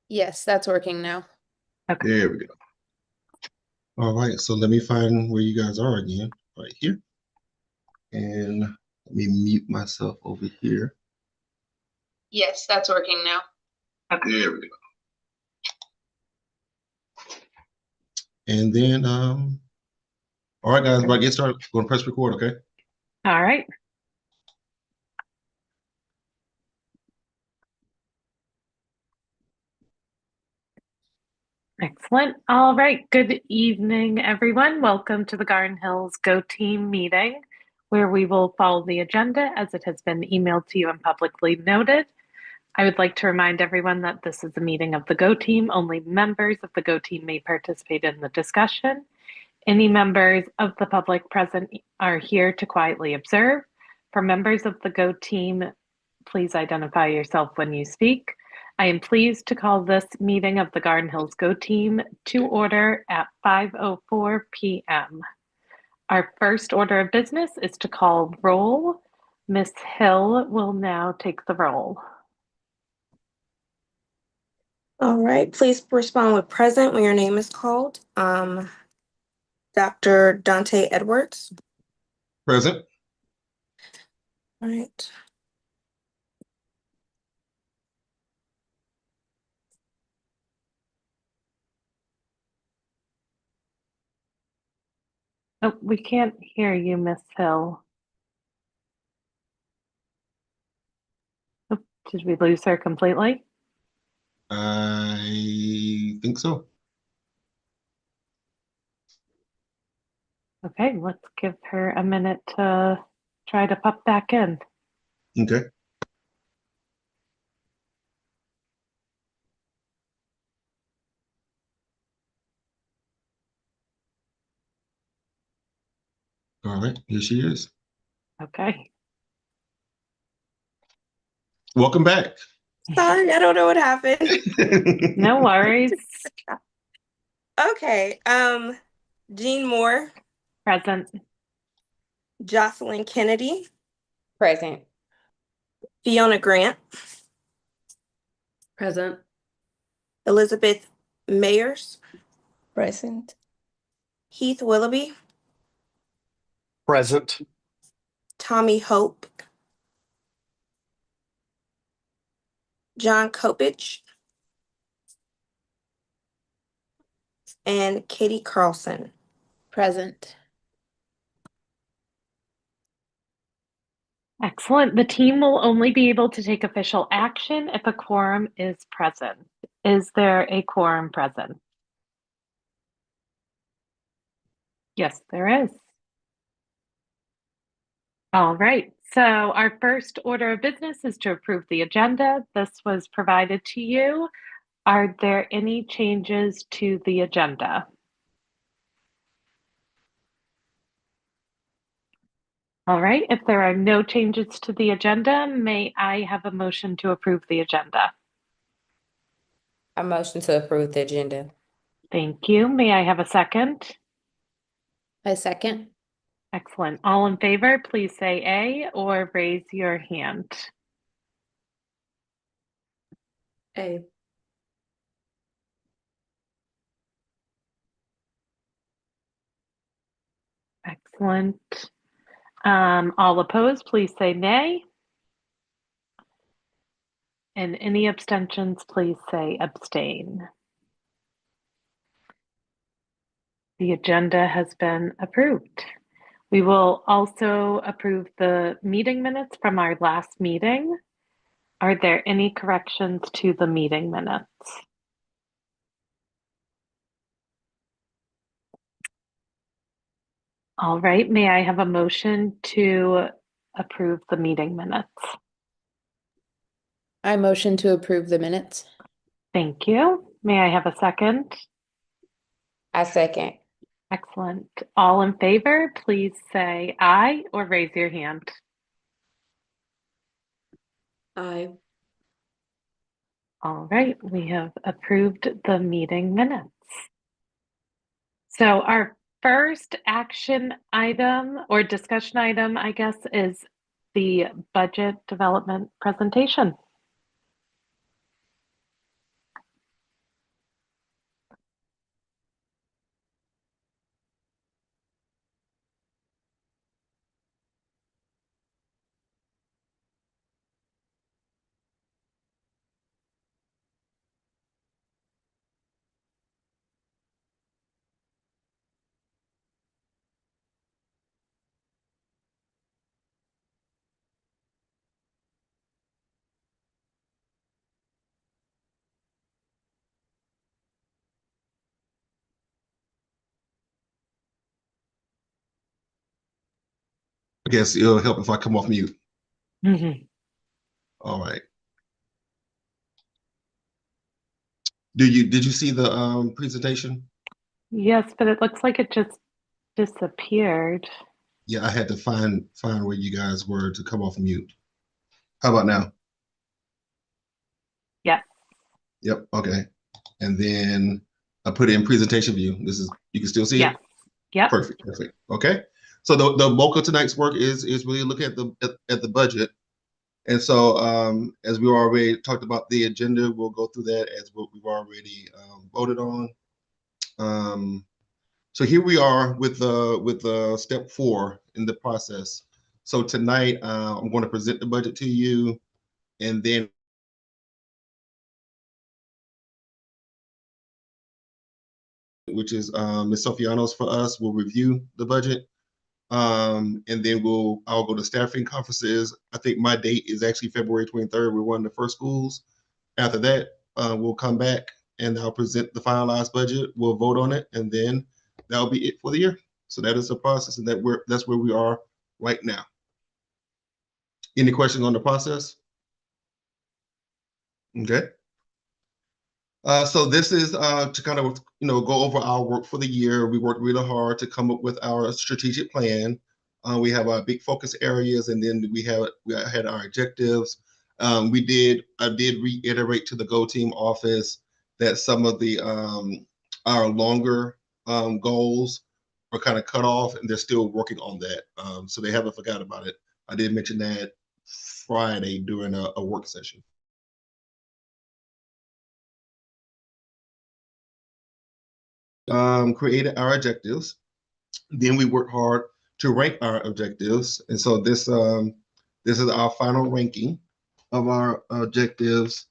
Yes, that's working now. Okay. There we go. All right, so let me find where you guys are again, right here. And let me mute myself over here. Yes, that's working now. Okay. There we go. And then, all right, guys, about to get started. Going to press record, okay? All right. Excellent. All right. Good evening, everyone. Welcome to the Garden Hills Go Team meeting, where we will follow the agenda as it has been emailed to you and publicly noted. I would like to remind everyone that this is a meeting of the Go Team. Only members of the Go Team may participate in the discussion. Any members of the public present are here to quietly observe. For members of the Go Team, please identify yourself when you speak. I am pleased to call this meeting of the Garden Hills Go Team to order at 5:04 p.m. Our first order of business is to call roll. Ms. Hill will now take the roll. All right, please respond with present when your name is called. Dr. Dante Edwards. Present. All right. Oh, we can't hear you, Miss Hill. Oh, did we lose her completely? I think so. Okay, let's give her a minute to try to pop back in. Okay. All right, here she is. Okay. Welcome back. Sorry, I don't know what happened. No worries. Okay. Jean Moore, Present. Jocelyn Kennedy, Present. Fiona Grant, Present. Elizabeth Mayers, Present. Heath Willoughby, Present. Tommy Hope, John Kopich, and Katie Carlson. Present. Excellent. The team will only be able to take official action if a quorum is present. Is there a quorum present? Yes, there is. All right. So our first order of business is to approve the agenda. This was provided to you. Are there any changes to the agenda? All right. If there are no changes to the agenda, may I have a motion to approve the agenda? I motion to approve the agenda. Thank you. May I have a second? I second. Excellent. All in favor, please say A or raise your hand. A. Excellent. All opposed, please say nay. And any abstentions, please say abstain. The agenda has been approved. We will also approve the meeting minutes from our last meeting. Are there any corrections to the meeting minutes? All right, may I have a motion to approve the meeting minutes? I motion to approve the minutes. Thank you. May I have a second? I second. Excellent. All in favor, please say aye or raise your hand. Aye. All right, we have approved the meeting minutes. So our first action item or discussion item, I guess, is the budget development presentation. I guess it'll help if I come off mute. Mhm. All right. Did you see the presentation? Yes, but it looks like it just disappeared. Yeah, I had to find where you guys were to come off mute. How about now? Yes. Yep. Okay. And then I put it in presentation view. You can still see Yes. it? Yep. Perfect. Perfect. Okay. So the bulk of tonight's work is really looking at the budget. And so as we already talked about the agenda, we'll go through that as what we've already voted on. So here we are with step 4 in the process. So tonight I'm going to present the budget to you, and then which is Ms. Sofianos for us will review the budget. And then I'll go to staffing conferences. I think my date is actually February 23rd. We're one of the first schools. After that, we'll come back and I'll present the finalized budget. We'll vote on it, and then that'll be it for the year. So that is the process, and that's where we are right now. Any questions on the process? Okay. So this is to kind of go over our work for the year. We worked really hard to come up with our strategic plan. We have our big focus areas, and then we had our objectives. I did reiterate to the Go Team office that some of the our longer goals are kind of cut off, and they're still working on that. So they haven't forgot about it. I did mention that Friday during a work session. Created our objectives. Then we worked hard to rank our objectives. And so this is our final ranking of our objectives.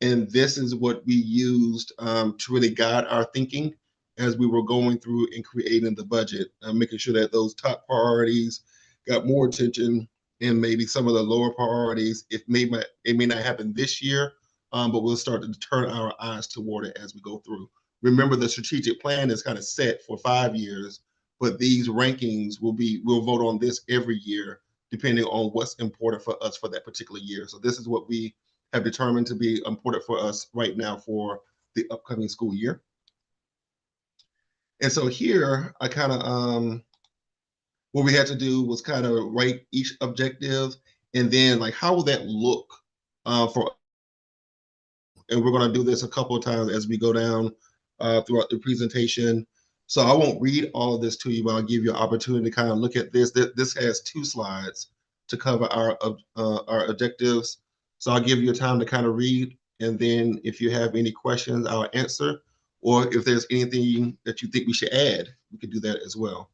And this is what we used to really guide our thinking as we were going through and creating the budget, making sure that those top priorities got more attention, and maybe some of the lower priorities, it may not happen this year, but we'll start to turn our eyes toward it as we go through. Remember, the strategic plan is kind of set for 5 years, but these rankings we'll vote on this every year depending on what's important for us for that particular year. So this is what we have determined to be important for us right now for the upcoming school year. And so here I kind of what we had to do was kind of write each objective, and then like how will that look for, and we're going to do this a couple of times as we go down throughout the presentation. So I won't read all of this to you, but I'll give you an opportunity to kind of look at this. This has 2 slides to cover our objectives. So I'll give you time to kind of read, and then if you have any questions, I'll answer. Or if there's anything that you think we should add, we could do that as well.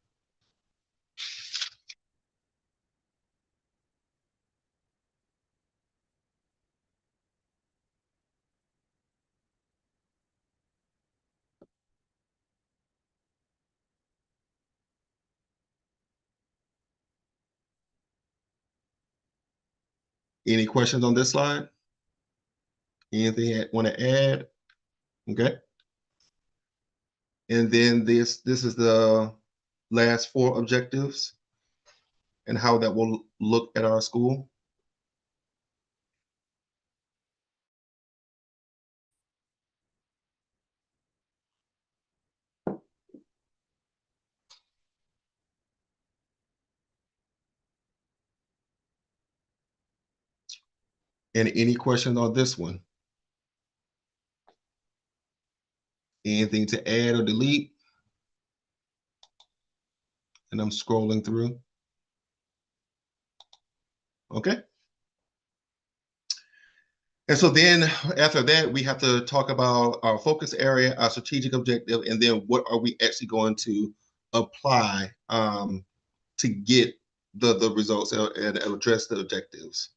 Any questions on this slide? Anything you want to add? Okay. And then this is the last 4 objectives and how that will look at our school. And any questions on this one? Anything to add or delete? And I'm scrolling through. Okay. And so then after that, we have to talk about our focus area, our strategic objective, and then what are we actually going to apply to get the results and address the objectives.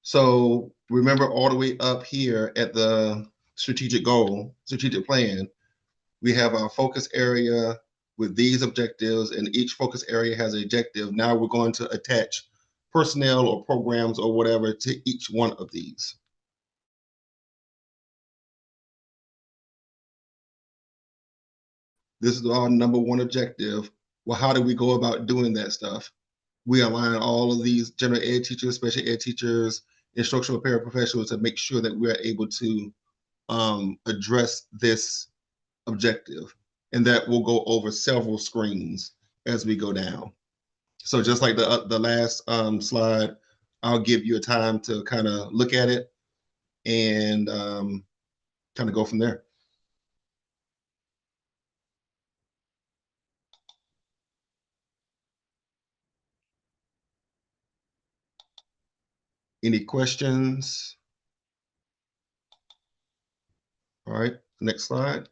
So remember, all the way up here at the strategic plan, we have our focus area with these objectives, and each focus area has an objective. Now we're going to attach personnel or programs or whatever to each one of these. This is our number 1 objective. Well, how do we go about doing that stuff? we align all of these general ed teachers, special ed teachers, instructional paraprofessionals to make sure that we're able to address this objective. And that will go over several screens as we go down. So just like the last slide, I'll give you a time to kind of look at it and kind of go from there. Any questions? All right, next slide.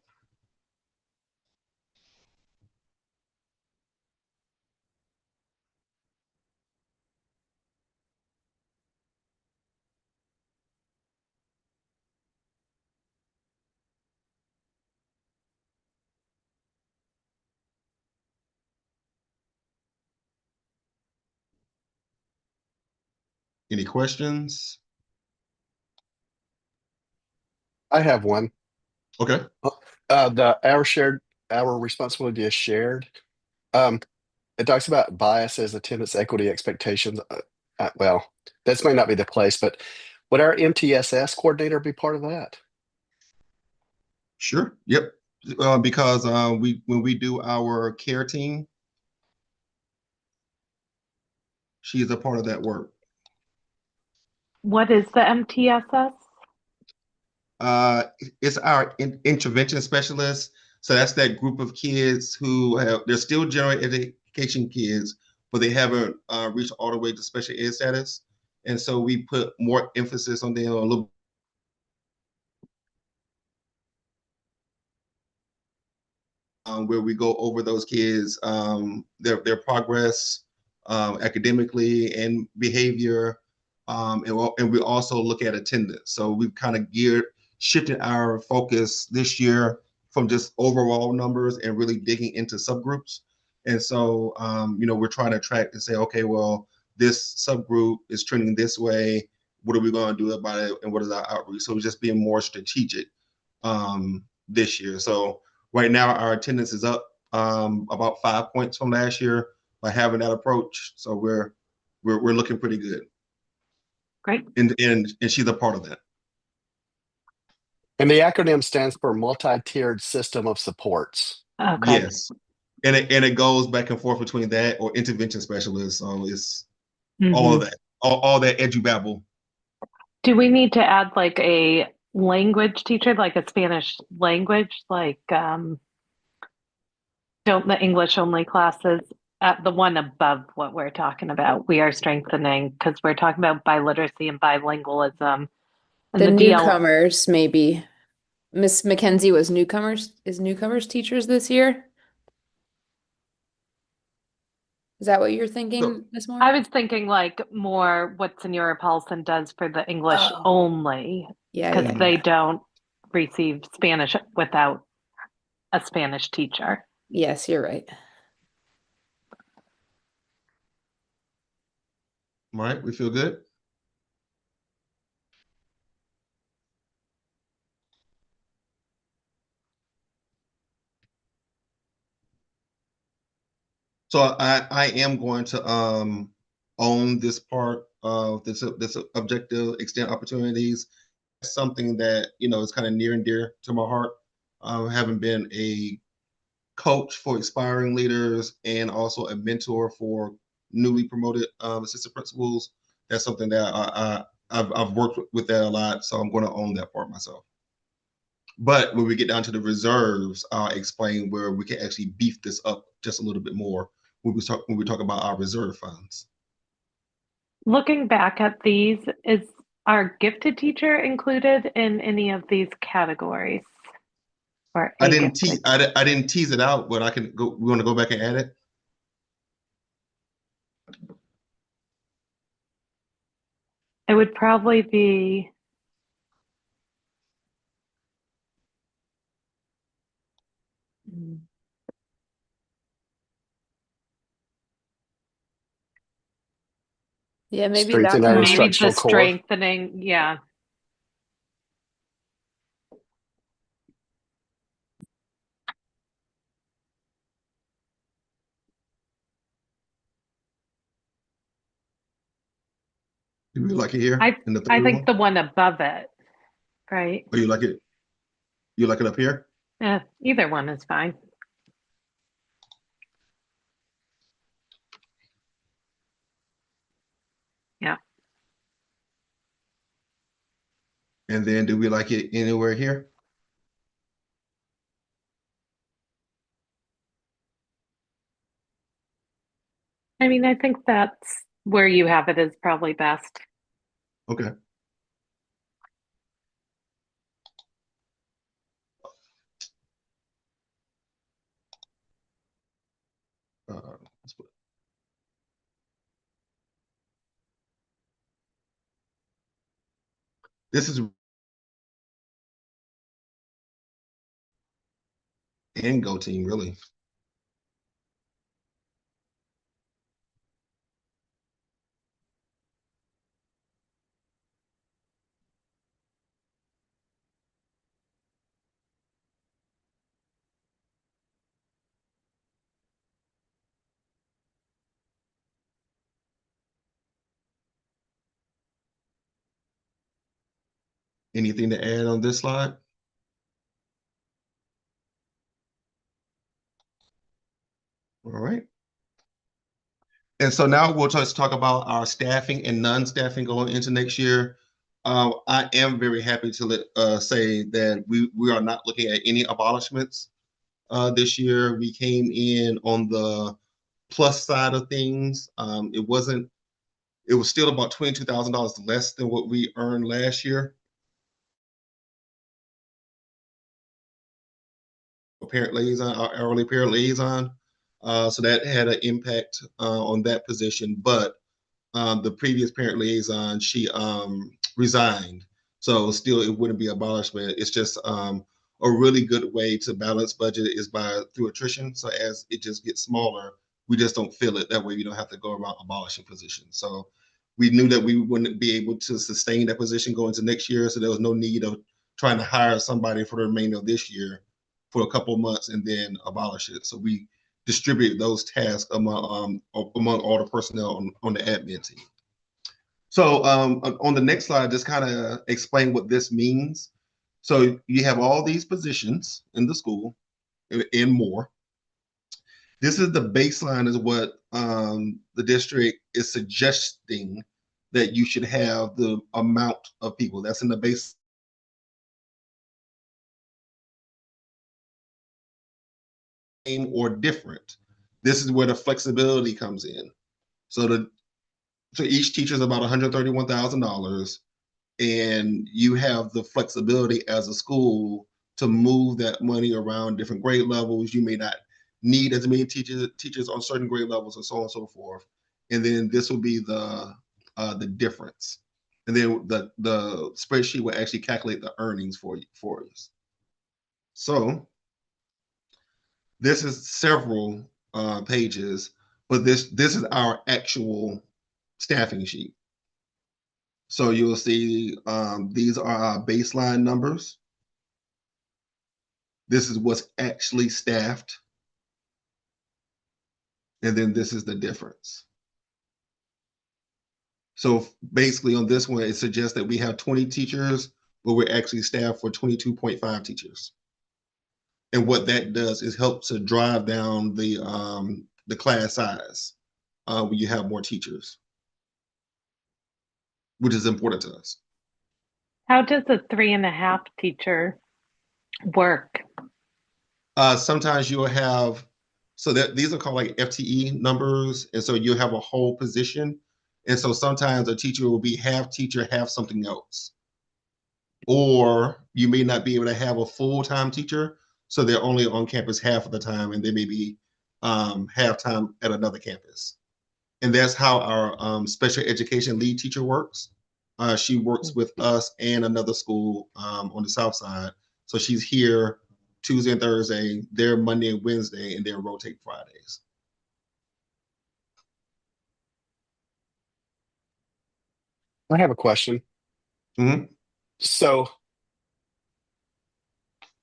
Any questions? I have one. Okay. Our responsibility is shared. It talks about biases, attendance, equity, expectations. Well, this may not be the place, but would our MTSS coordinator be part of that? Sure. Yep. Because when we do our care team, she is a part of that work. What is the MTSS? It's our intervention specialist. So that's that group of kids who they're still general education kids, but they haven't reached all the way to special ed status. And so we put more emphasis on them, a little where we go over those kids, their progress academically and behavior. And we also look at attendance. So we've kind of shifted our focus this year from just overall numbers and really digging into subgroups. And so, we're trying to track and say, okay, well, this subgroup is trending this way. What are we going to do about it? And what is our outreach? So we're just being more strategic this year. So right now, our attendance is up about 5 points from last year by having that approach. So we're looking pretty good. Great. And she's a part of that. And the acronym stands for multi-tiered system of supports. Okay. Yes. And it goes back and forth between that or intervention specialists. So it's all of that, all that edubabble. Do we need to add like a language teacher, like a Spanish language, like don't the English only classes at the one above what we're talking about? We are strengthening because we're talking about biliteracy and bilingualism. And The DL newcomers, maybe. Miss Mackenzie was newcomers teachers this year? Is that what you're thinking, Miss Moore? I was thinking like more what Senora Paulson does for the English Oh. only, Yeah, because yeah, they yeah. don't receive Spanish without a Spanish teacher. Yes, you're right. All right, we feel good. So I am going to own this part of this objective, extend opportunities. Something that is kind of near and dear to my heart. Having been a coach for aspiring leaders and also a mentor for newly promoted assistant principals, that's something that I've worked with that a lot. So I'm going to own that part myself. But when we get down to the reserves, I'll explain where we can actually beef this up just a little bit more when we talk about our reserve funds. Looking back at these, is our gifted teacher included in any of these categories? Or I a didn't gifted? I didn't tease it out, but I can go. We want to go back and add it. It would probably be Yeah, maybe Strengthen that our one. maybe instructional the core. strengthening. Yeah. Do we like it here I in the I third think one? the one above it, right? Or you like it? You like it up here? Either one is fine. Yeah. And then do we like it anywhere here? I mean, I think that's where you have it is probably best. Okay. Let's put- This is and Go Team, really. Anything to add on this slide? All right. And so now we'll just talk about our staffing and non-staffing going into next year. I am very happy to say that we are not looking at any abolishments this year. We came in on the plus side of things. It was still about $22,000 less than what we earned last year. Parent liaison, our hourly parent liaison. So that had an impact on that position. But the previous parent liaison, she resigned. So still, it wouldn't be abolishment. It's just a really good way to balance budget is by through attrition. So as it just gets smaller, we just don't feel it. That way, we don't have to go around abolishing positions. So we knew that we wouldn't be able to sustain that position going into next year. So there was no need of trying to hire somebody for the remainder of this year for a couple of months and then abolish it. So we distribute those tasks among all the personnel on the admin team. So on the next slide, just kind of explain what this means. So you have all these positions in the school and more. This is the baseline is what the district is suggesting that you should have the amount of people. That's in the base or different. This is where the flexibility comes in. So each teacher is about $131,000, and you have the flexibility as a school to move that money around different grade levels. You may not need as many teachers on certain grade levels, and so on and so forth. And then this will be the difference. And then the spreadsheet will actually calculate the earnings for you. So this is several pages, but this is our actual staffing sheet. So you'll see these are our baseline numbers. This is what's actually staffed. And then this is the difference. So basically on this one, it suggests that we have 20 teachers, but we're actually staffed for 22.5 teachers. And what that does is help to drive down the class size when you have more teachers, which is important to us. How does a 3.5 teacher work? Sometimes you'll have, so that these are called like FTE numbers. And so you'll have a whole position. And so sometimes a teacher will be half teacher, half something else. Or you may not be able to have a full-time teacher. So they're only on campus half of the time, and they may be half-time at another campus. And that's how our special education lead teacher works. She works with us and another school on the south side. So she's here Tuesday and Thursday, they're Monday and Wednesday, and then rotate Fridays. I have a question. Mhm. So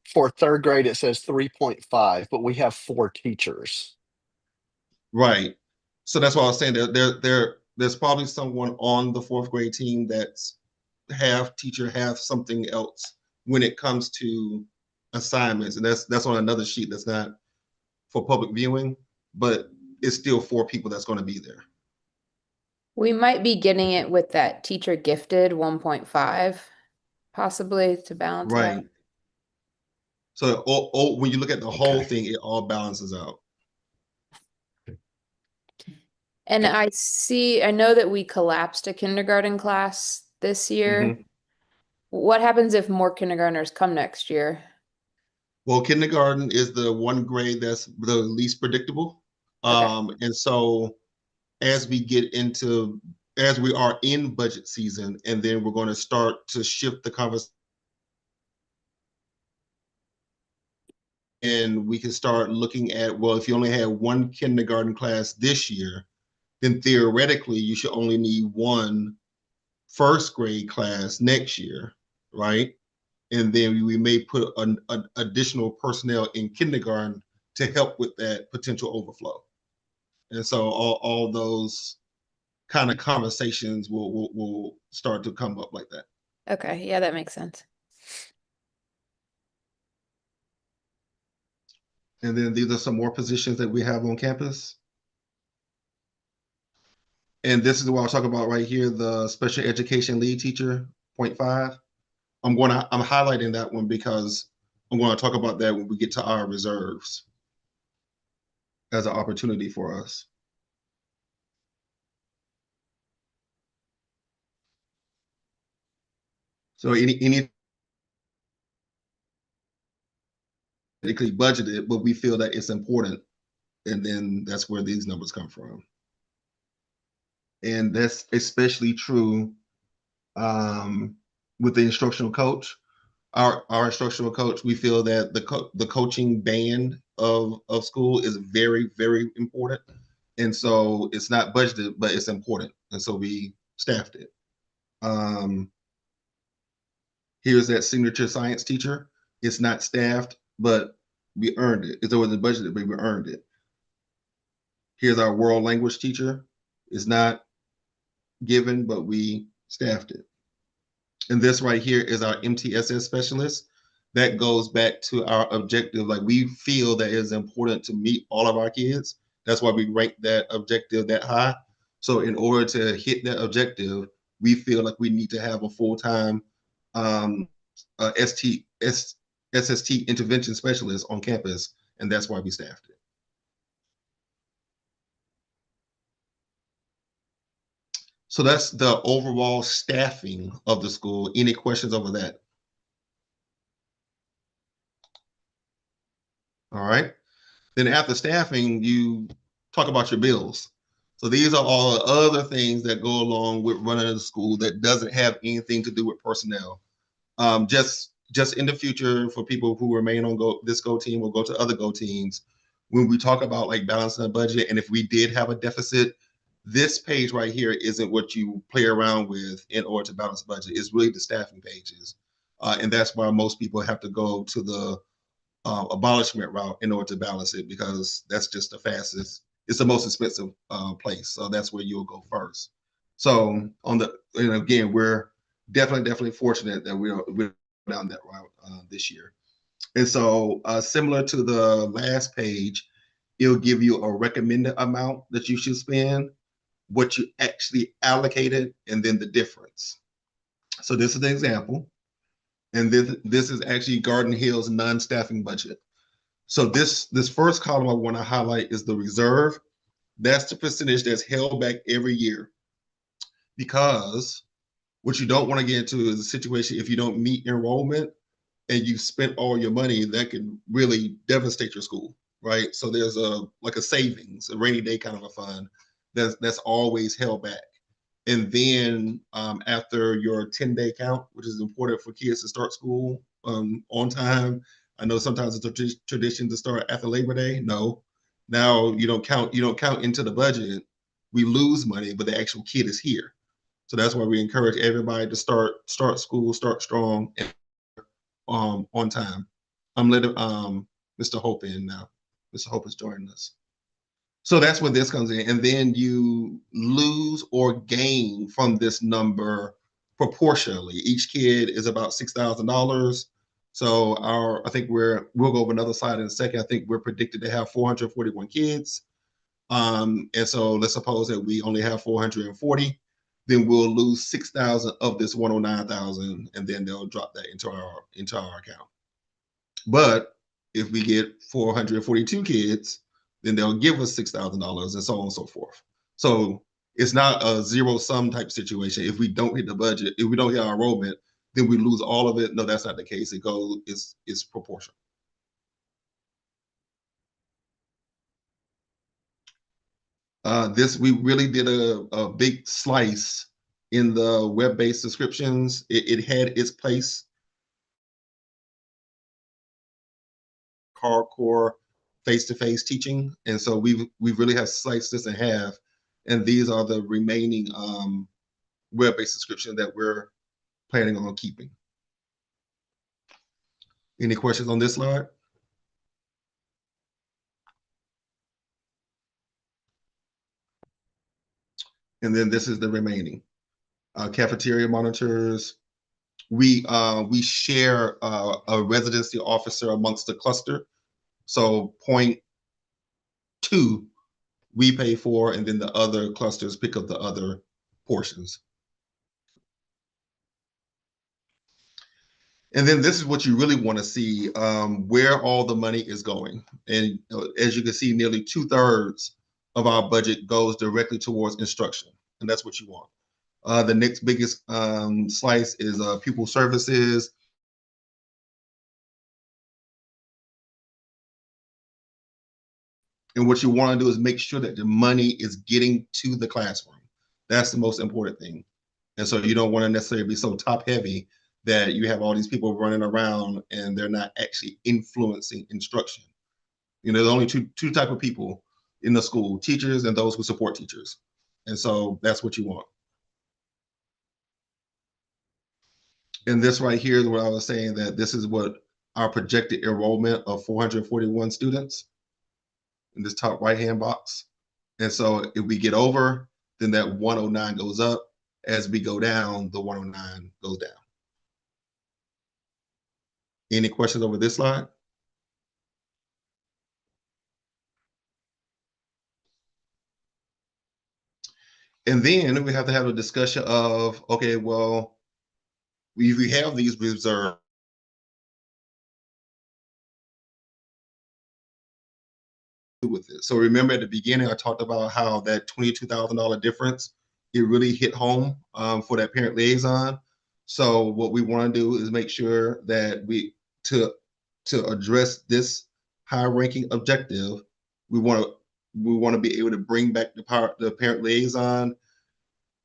for third grade, it says 3.5, but we have 4 teachers. Right. So that's why I was saying that there's probably someone on the fourth grade team that's have something else when it comes to assignments, and that's on another sheet that's not for public viewing, but it's still 4 people that's going to be there. We might be getting it with that teacher gifted 1.5, possibly to balance it out. Right. So when you look at the whole Okay. thing, it all balances out. And I know that we collapsed a kindergarten class this year. Mhm. What happens if more kindergartners come next year? Well, kindergarten is the one grade that's the least predictable. Okay. And so as we get into, as we are in budget season, and then we're going to start to shift the conversation, and we can start looking at, well, if you only had one kindergarten class this year, then theoretically you should only need one first grade class next year, right? And then we may put an additional personnel in kindergarten to help with that potential overflow. And so all those kind of conversations will start to come up like that. Okay, yeah, that makes sense. And then these are some more positions that we have on campus. And this is what I'll talk about right here, the special education lead teacher, 0.5. I'm highlighting that one because I'm going to talk about that when we get to our reserves as an opportunity for us. So any budgeted, but we feel that it's important, and then that's where these numbers come from. And that's especially true with the instructional coach. Our instructional coach, we feel that the coaching band of school is very, very important. And so it's not budgeted, but it's important. And so we staffed it. Here's that signature science teacher. It's not staffed, but we earned it. It's always budgeted, but we earned it. Here's our world language teacher. It's not given, but we staffed it. And this right here is our MTSS specialist. That goes back to our objective. Like, we feel that it is important to meet all of our kids. That's why we rank that objective that high. So in order to hit that objective, we feel like we need to have a full-time SST intervention specialist on campus, and that's why we staffed it. So that's the overall staffing of the school. Any questions over that? All right. Then after staffing, you talk about your bills. So these are all the other things that go along with running a school that doesn't have anything to do with personnel. Just in the future, for people who remain on this Go team or go to other Go teams, when we talk about like balancing a budget, and if we did have a deficit, this page right here isn't what you play around with in order to balance a budget. It's really the staffing pages. And that's why most people have to go to the abolishment route in order to balance it, because that's just the fastest, it's the most expensive place. So that's where you'll go first. So again, we're definitely fortunate that we're down that route this year. And so similar to the last page, it'll give you a recommended amount that you should spend, what you actually allocated, and then the difference. So this is the example. And this is actually Garden Hill's non-staffing budget. So this first column I want to highlight is the reserve. That's the percentage that's held back every year, because what you don't want to get into is a situation if you don't meet enrollment and you spent all your money, that can really devastate your school, right? So there's a savings, a rainy day kind of a fund that's always held back. And then after your 10-day count, which is important for kids to start school on time. I know sometimes it's a tradition to start after Labor Day. No, now you don't count into the budget. We lose money, but the actual kid is here. So that's why we encourage everybody to start school, start strong, and on time. I'm letting Mr. Hope in now. Mr. Hope is joining us. So that's where this comes in. And then you lose or gain from this number proportionally. Each kid is about $6,000. So I think we'll go over another slide in a second. I think we're predicted to have 441 kids. And so let's suppose that we only have 440, then we'll lose 6,000 of this 109,000, and then they'll drop that into our account. But if we get 442 kids, then they'll give us $6,000 and so on and so forth. So it's not a zero sum type situation. If we don't hit the budget, if we don't hit our enrollment, then we lose all of it. No, that's not the case. It's proportional. We really did a big slice in the web-based subscriptions. It had its place, hardcore face-to-face teaching, and so we really have sliced this in half, and these are the remaining web-based subscriptions that we're planning on keeping. Any questions on this slide? And then this is the remaining cafeteria monitors. We share a residency officer amongst the cluster. So 0.2 we pay for, and then the other clusters pick up the other portions. And then this is what you really want to see, where all the money is going. And as you can see, nearly 2/3 of our budget goes directly towards instruction, and that's what you want. The next biggest slice is pupil services. And what you want to do is make sure that the money is getting to the classroom. That's the most important thing. And so you don't want to necessarily be so top heavy that you have all these people running around and they're not actually influencing instruction. There's only two type of people in the school: teachers and those who support teachers. And so that's what you want. And this right here is what I was saying, that this is what our projected enrollment of 441 students in this top right-hand box. And so if we get over, then that 109 goes up. As we go down, the 109 goes down. Any questions over this slide? And then we have to have a discussion of, okay, well, we have these reserves. With it. So remember at the beginning, I talked about how that $22,000 difference, it really hit home for that parent liaison. So what we want to do is make sure that to address this high ranking objective, we want to be able to bring back the parent liaison.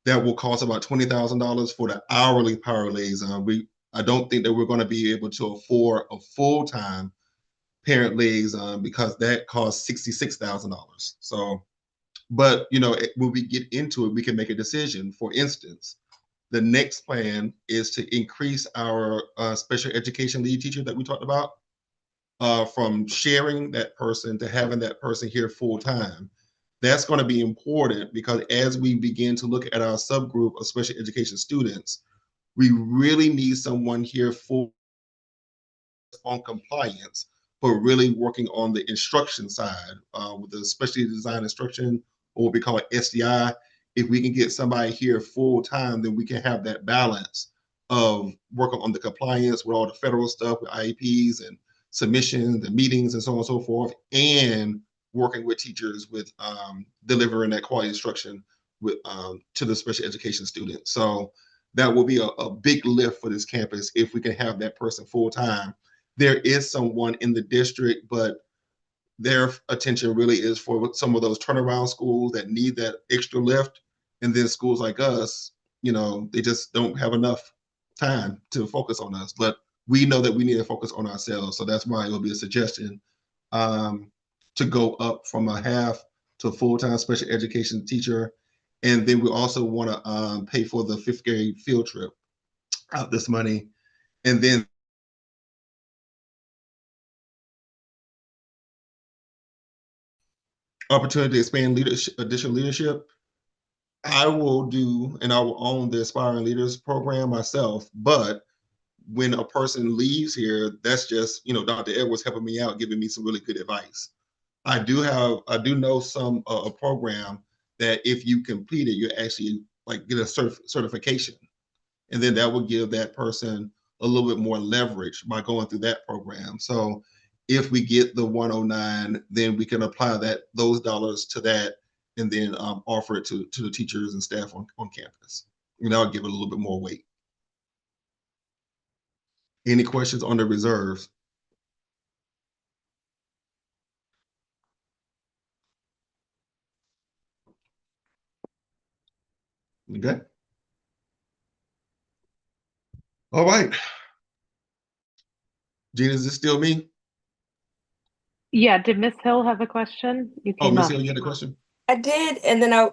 That will cost about $20,000 for the hourly power liaison. I don't think that we're going to be able to afford a full-time parent liaison because that costs $66,000. So, but when we get into it, we can make a decision. For instance, the next plan is to increase our special education lead teacher that we talked about, from sharing that person to having that person here full time. That's going to be important because as we begin to look at our subgroup of special education students, we really need someone here full on compliance, but really working on the instruction side with the specially designed instruction, or what we call SDI. If we can get somebody here full time, then we can have that balance of working on the compliance with all the federal stuff, with IEPs and submissions and meetings and so on and so forth, and working with teachers with delivering that quality instruction with to the special education students. So that will be a big lift for this campus if we can have that person full time. There is someone in the district, but their attention really is for some of those turnaround schools that need that extra lift. And then schools like us, they just don't have enough time to focus on us. But we know that we need to focus on ourselves. So that's why it will be a suggestion to go up from a half to a full-time special education teacher. And then we also want to pay for the 5th grade field trip out this money. And then opportunity to expand leadership, additional leadership, I will do, and I will own the Aspiring Leaders program myself. But when a person leaves here, that's just, Dr. Edwards helping me out, giving me some really good advice. I do know some a program that if you complete it, you actually like get a certification, and then that will give that person a little bit more leverage by going through that program. So if we get the 109, then we can apply those dollars to that, and then offer it to the teachers and staff on campus. And that'll give it a little bit more weight. Any questions on the reserves? Okay. All right. Gina, is this still me? Yeah, did Miss Hill have a question? You Oh, came Miss up. Hill, you had a question? I did, and then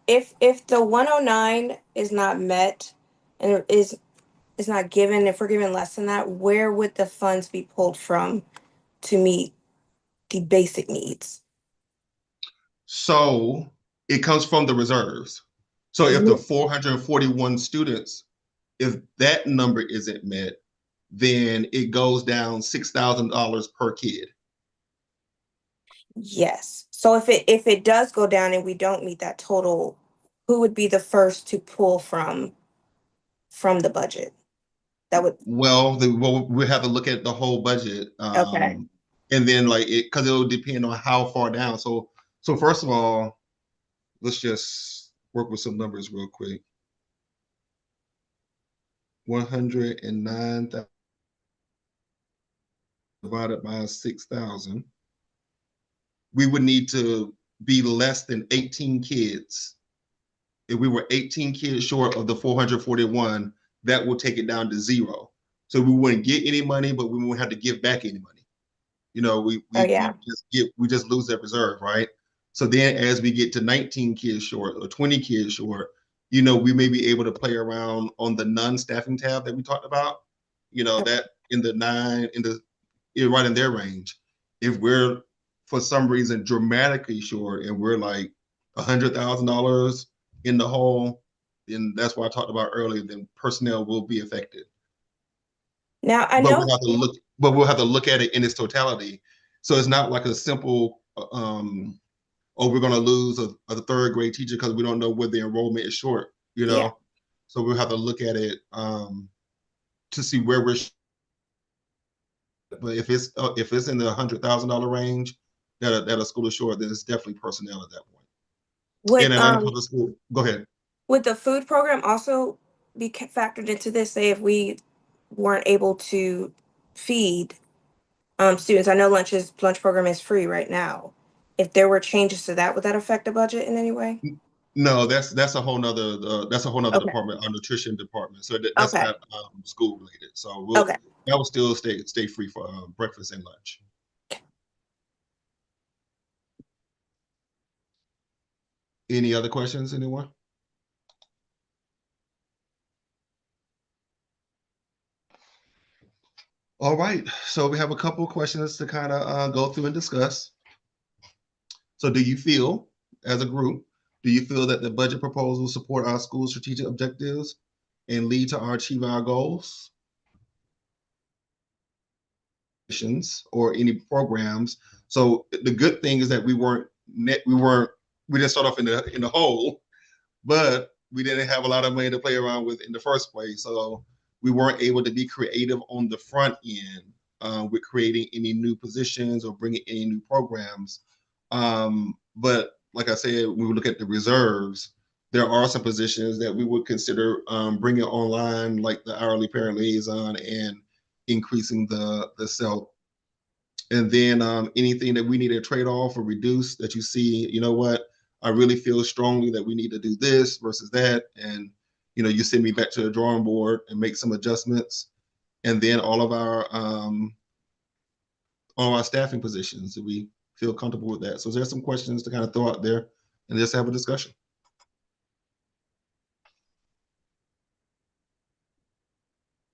if the 109 is not met and it is not given, if we're given less than that, where would the funds be pulled from to meet the basic needs? So it comes from the reserves. So if the 441 students, if that number isn't met, then it goes down $6,000 per kid. Yes. So if it does go down and we don't meet that total, who would be the first to pull from the budget? That would Well, we have to look at the whole budget, okay. and then because it'll depend on how far down. So first of all, let's just work with some numbers real quick. 109,000 divided by 6,000. We would need to be less than 18 kids. If we were 18 kids short of the 441, that will take it down to 0. So we wouldn't get any money, but we wouldn't have to give back any money. Oh yeah. We just lose that reserve, right? So then as we get to 19 kids short or 20 kids short, we may be able to play around on the non-staffing tab that we talked about, that in the 9, right in their range. If we're for some reason dramatically short and we're like $100,000 in the hole, then that's what I talked about earlier. Then personnel will be affected. Now I But know. we'll have to look at it in its totality. So it's not like a simple, oh, we're going to lose a third grade teacher because we don't know where the enrollment is short. Yeah. So we'll have to look at it to see where we're. But if it's in the $100,000 range that a school is short, then it's definitely personnel at that point. In Would Atlanta Public School, go ahead. would the food program also be factored into this? Say if we weren't able to feed students, I know lunch program is free right now. If there were changes to that, would that affect the budget in any way? No, that's a whole nother Okay. department, our nutrition department. So that's Okay. not school related. So Okay. that will still stay free for breakfast and lunch. Any other questions, anyone? All right, so we have a couple of questions to kind of go through and discuss. So do you feel, as a group, that the budget proposals support our school's strategic objectives and lead to achieving our goals? Or any programs. So the good thing is that we didn't start off in the hole, but we didn't have a lot of money to play around with in the first place. So we weren't able to be creative on the front end with creating any new positions or bringing any new programs. But like I said, when we look at the reserves, there are some positions that we would consider bringing online, like the hourly parent liaison and increasing the cell. And then anything that we need to trade off or reduce that you see, I really feel strongly that we need to do this versus that. And, you send me back to the drawing board and make some adjustments. And then all of our staffing positions, do we feel comfortable with that? So there's some questions to kind of throw out there and just have a discussion.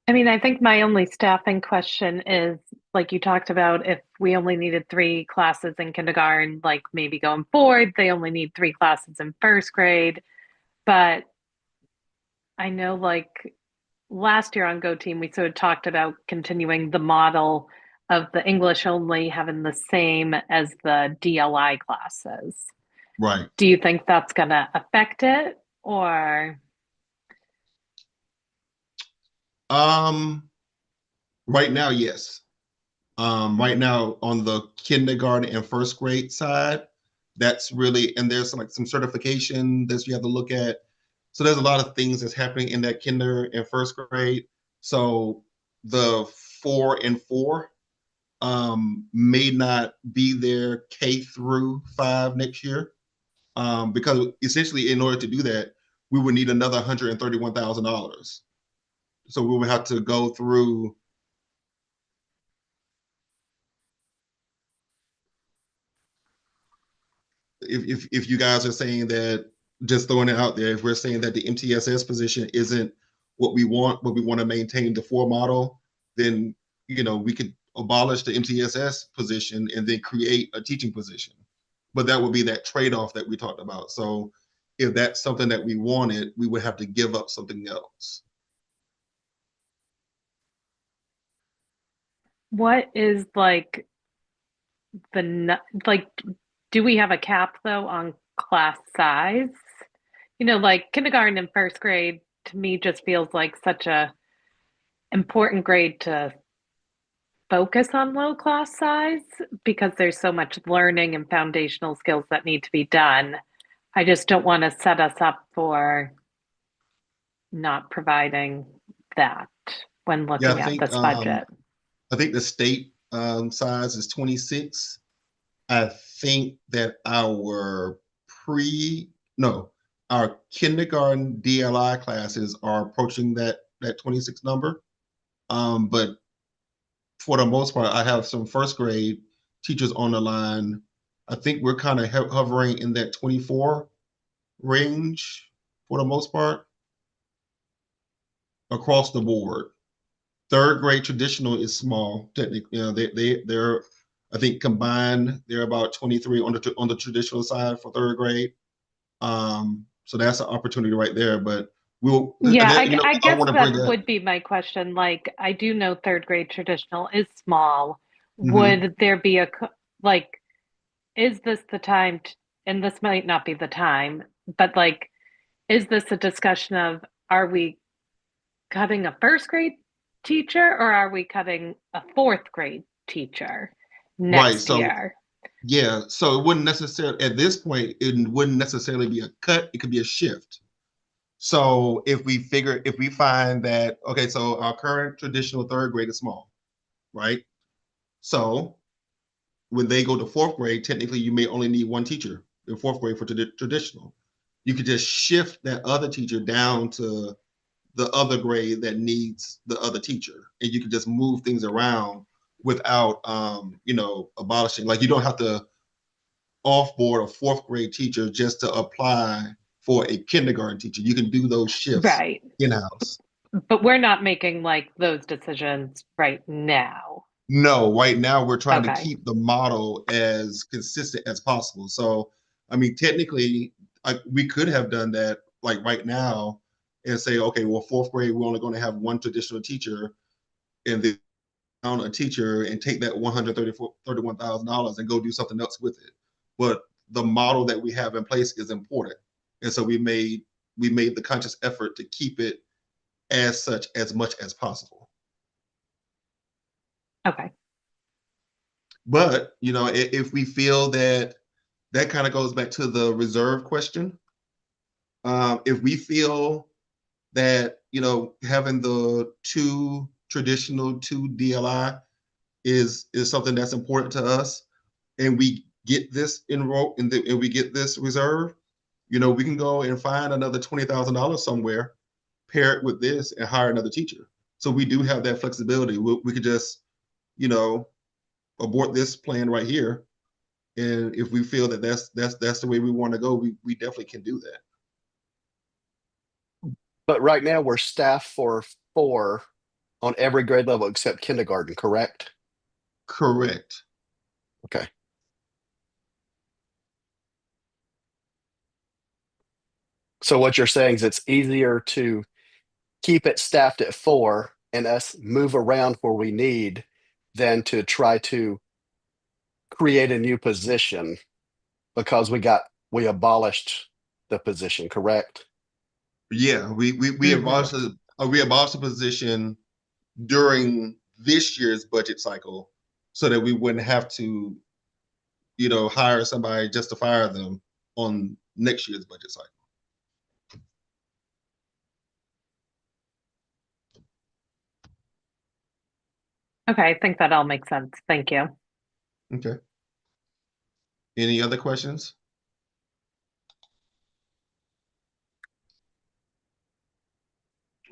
I mean, I think my only staffing question is, like you talked about, if we only needed 3 classes in kindergarten, like maybe going forward, they only need 3 classes in first grade. But I know, like last year on Go Team, we sort of talked about continuing the model of the English only having the same as the DLI classes. Right. Do you think that's going to affect it, or? Right now, yes. Right now on the kindergarten and first grade side, that's really, and there's like some certification that you have to look at. So there's a lot of things that's happening in that kinder and first grade. So the 4 and 4 may not be there K through 5 next year. Because essentially in order to do that, we would need another $131,000. So we would have to go through. If you guys are saying that, just throwing it out there, if we're saying that the MTSS position isn't what we want, but we want to maintain the 4 model, then we could abolish the MTSS position and then create a teaching position. But that would be that trade-off that we talked about. So if that's something that we wanted, we would have to give up something else. What is like like, do we have a cap though on class size? Like kindergarten and first grade to me just feels like such a important grade to focus on low class size because there's so much learning and foundational skills that need to be done. I just don't want to set us up for not providing that when Yeah, looking at this budget. I think the state size is 26. I think that our kindergarten DLI classes are approaching that 26 number. But for the most part, I have some first grade teachers on the line. I think we're kind of hovering in that 24 range for the most part across the board. Third grade traditional is small. Technically, they're I think combined they're about 23 on the traditional side for third grade. So that's an opportunity right there. But Yeah, I I guess want to bring that that. would be my question. Like, I do know third grade traditional is small. Mhm. Would there be like, is this the time, and this might not be the time, but like, is this a discussion of, are we cutting a first grade teacher or are we cutting a fourth grade teacher Right. next So year? yeah, so it wouldn't necessarily at this point, it wouldn't necessarily be a cut, it could be a shift. So if we find that, okay, so our current traditional third grade is small, right? So when they go to fourth grade, technically you may only need one teacher in fourth grade for traditional. You could just shift that other teacher down to the other grade that needs the other teacher, and you can just move things around without abolishing. Like you don't have to off-board a fourth grade teacher just to apply for a kindergarten teacher. You can do those shifts Right. in-house. But we're not making like those decisions right now. No, right now we're trying to Okay. keep the model as consistent as possible. So, I mean, technically, we could have done that like right now and say, okay, well, fourth grade, we're only going to have one traditional teacher and then down a teacher and take that $131,000 and go do something else with it. But the model that we have in place is important. And so we made the conscious effort to keep it as such as much as possible. Okay. But if we feel that kind of goes back to the reserve question, if we feel that having the 2 traditional, 2 DLI is something that's important to us, and we get this enrolled and we get this reserve, we can go and find another $20,000 somewhere, pair it with this, and hire another teacher. So we do have that flexibility. We could just abort this plan right here, and if we feel that that's the way we want to go, we definitely can do that. But right now we're staffed for 4 on every grade level except kindergarten, correct? Correct. Okay. So what you're saying is it's easier to keep it staffed at 4 and us move around where we need than to try to create a new position because we abolished the position, correct? Yeah, Mhm. we abolished the position during this year's budget cycle so that we wouldn't have to, hire somebody just to fire them on next year's budget cycle. Okay, I think that all makes sense. Thank you. Okay. Any other questions?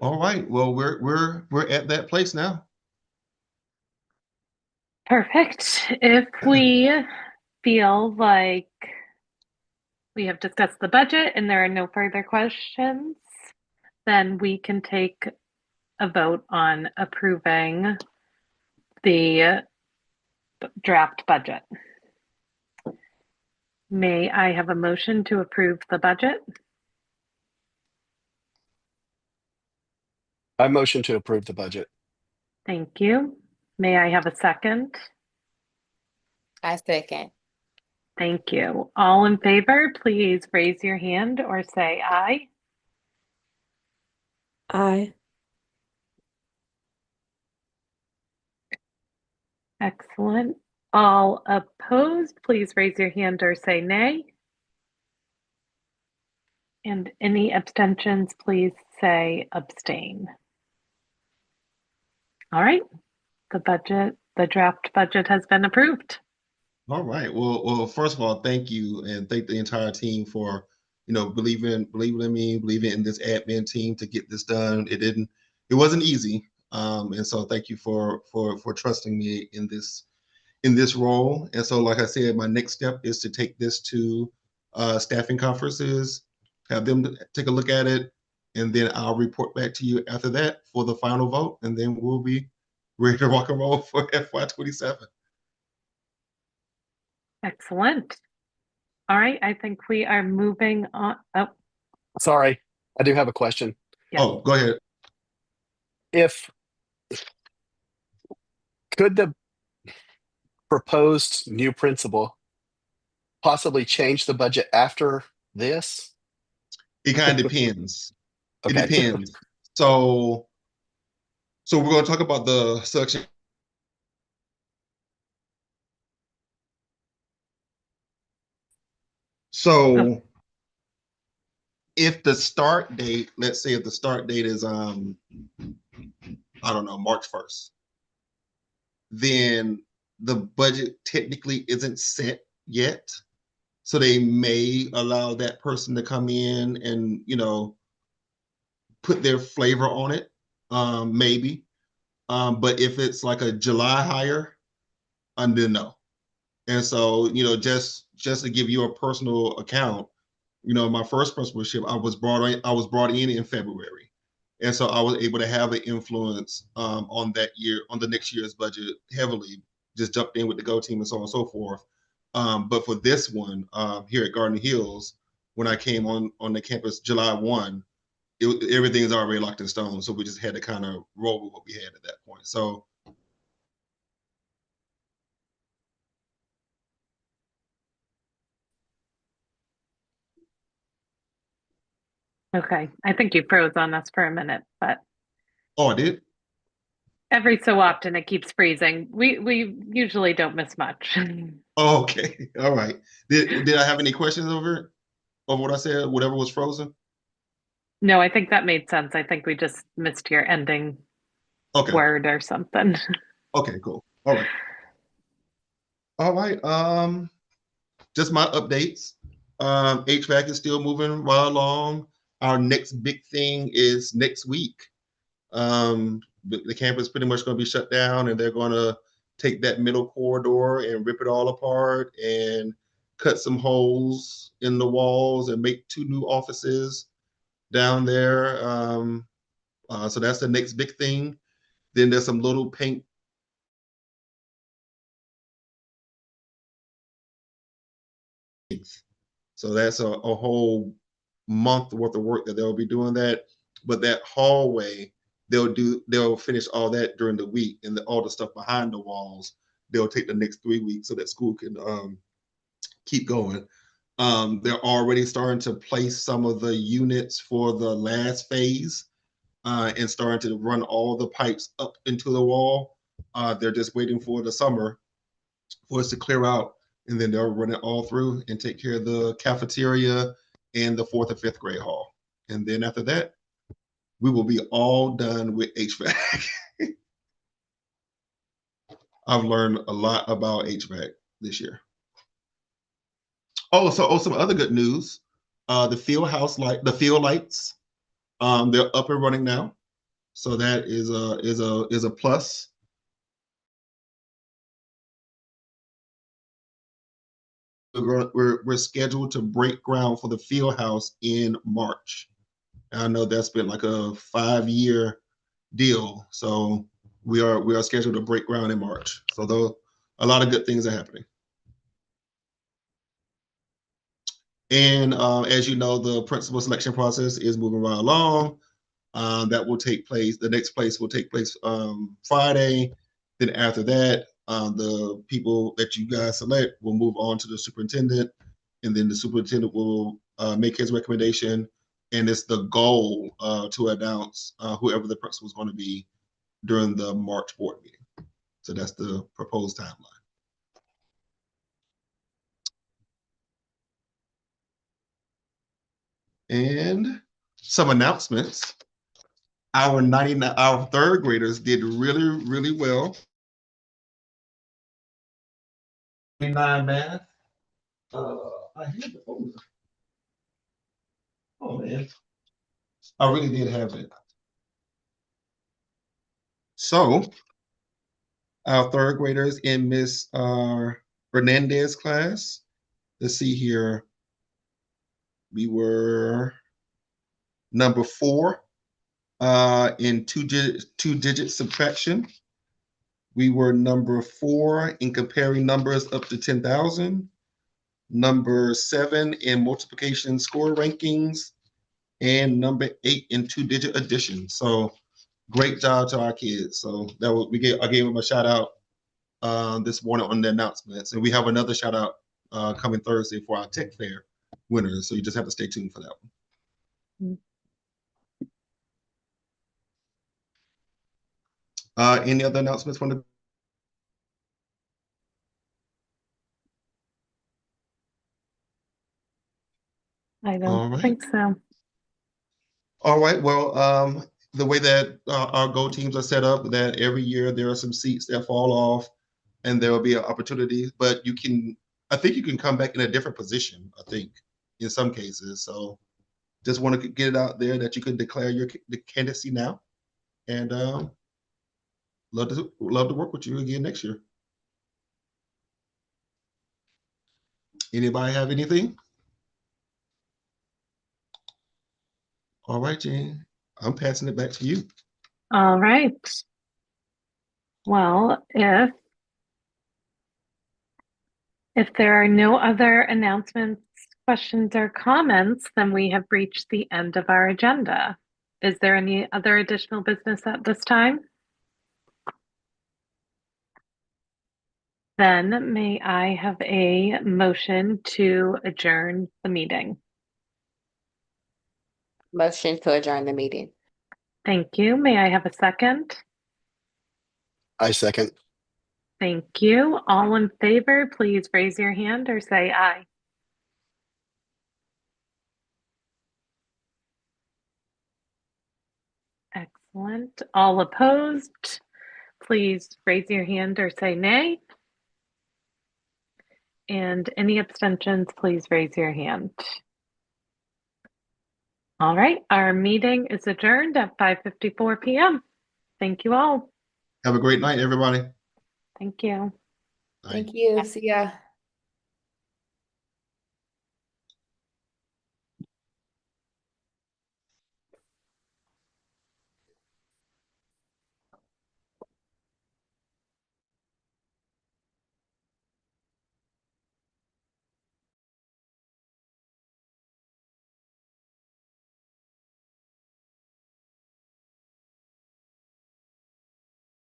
All right. Well, we're at that place now. Perfect. If we feel like we have discussed the budget and there are no further questions, then we can take a vote on approving the draft budget. May I have a motion to approve the budget? I motion to approve the budget. Thank you. May I have a second? I second. Thank you. All in favor, please raise your hand or say aye. Aye. Excellent. All opposed, please raise your hand or say nay. And any abstentions, please say abstain. All right, the draft budget has been approved. All right. Well, first of all, thank you and thank the entire team for, believing in me, believing in this admin team to get this done. It wasn't easy. And so thank you for trusting me in this role. And so, like I said, my next step is to take this to staffing conferences, have them take a look at it, and then I'll report back to you after that for the final vote, and then we'll be ready to rock and roll for FY27. Excellent. All right, I think we are moving on. Oh, Sorry, I do have a question. yes. Oh, go ahead. If could the proposed new principal possibly change the budget after this? It kind of depends. It Okay. depends. So we're going to talk about the selection. So if the start date, let's say if the start date is I don't know, March 1st, then the budget technically isn't set yet. So they may allow that person to come in and, put their flavor on it. Maybe. But if it's like a July hire, then no. And so, just to give you a personal account, my first principalship, I was brought in February. And so I was able to have an influence on that year, on the next year's budget heavily, just jumped in with the Go team and so on and so forth. But for this one here at Garden Hills, when I came on the campus July 1, everything is already locked in stone. So we just had to kind of roll with what we had at that point. So Okay, I think you froze on us for a minute, but oh, I did. every so often it keeps freezing. We usually don't miss much. Oh, okay. All right. Did I have any questions over what I said? Whatever was frozen? No, I think that made sense. I think we just missed your ending Okay. word or something. Okay, cool. All right. All right. Just my updates. HVAC is still moving right along. Our next big thing is next week. The campus is pretty much going to be shut down, and they're going to take that middle corridor and rip it all apart and cut some holes in the walls and make 2 new offices down there. So that's the next big thing. Then there's some little paint. So that's a whole month worth of work that they'll be doing that. But that hallway, they'll finish all that during the week, and all the stuff behind the walls, they'll take the next 3 weeks so that school can keep going. They're already starting to place some of the units for the last phase and starting to run all the pipes up into the wall. They're just waiting for the summer for us to clear out, and then they'll run it all through and take care of the cafeteria and the 4th and 5th grade hall. And then after that, we will be all done with HVAC. I've learned a lot about HVAC this year. Oh, some other good news. The field lights, they're up and running now. So that is a plus. We're scheduled to break ground for the field house in March. And I know that's been like a 5-year deal. So we are scheduled to break ground in March. So though a lot of good things are happening. And as you know, the principal selection process is moving right along. That will take place. The next place will take place Friday. Then after that, the people that you guys select will move on to the superintendent, and then the superintendent will make his recommendation. And it's the goal to announce whoever the principal is going to be during the March board meeting. So that's the proposed timeline. And some announcements. Our 3rd graders did really, really well. 9 math. I had the folder. Oh man, I really did have it. So our 3rd graders in Miss Hernandez class. Let's see here. We were number 4 in two-digit subtraction. We were number 4 in comparing numbers up to 10,000. Number 7 in multiplication score rankings, and number 8 in two-digit addition. So great job to our kids. So I gave them a shout out this morning on the announcements, and we have another shout out coming Thursday for our tech fair winners. So you just have to stay tuned for that one. Any other announcements from the? I don't think so. All right. Well, the way that our Go teams are set up, that every year there are some seats that fall off, and there will be an opportunity. But I think you can come back in a different position. I think in some cases. So just want to get it out there that you can declare your candidacy now, and love to work with you again next year. Anybody have anything? All right, Jane. I'm passing it back to you. All right. Well, if there are no other announcements, questions, or comments, then we have reached the end of our agenda. Is there any other additional business at this time? Then may I have a motion to adjourn the meeting? Motion to adjourn the meeting. Thank you. May I have a second? I second. Thank you. All in favor, please raise your hand or say aye. Excellent. All opposed, please raise your hand or say nay. And any abstentions, please raise your hand. All right, our meeting is adjourned at 5:54 p.m. Thank you all. Have a great night, everybody. Thank you. Bye. Thank you. See ya.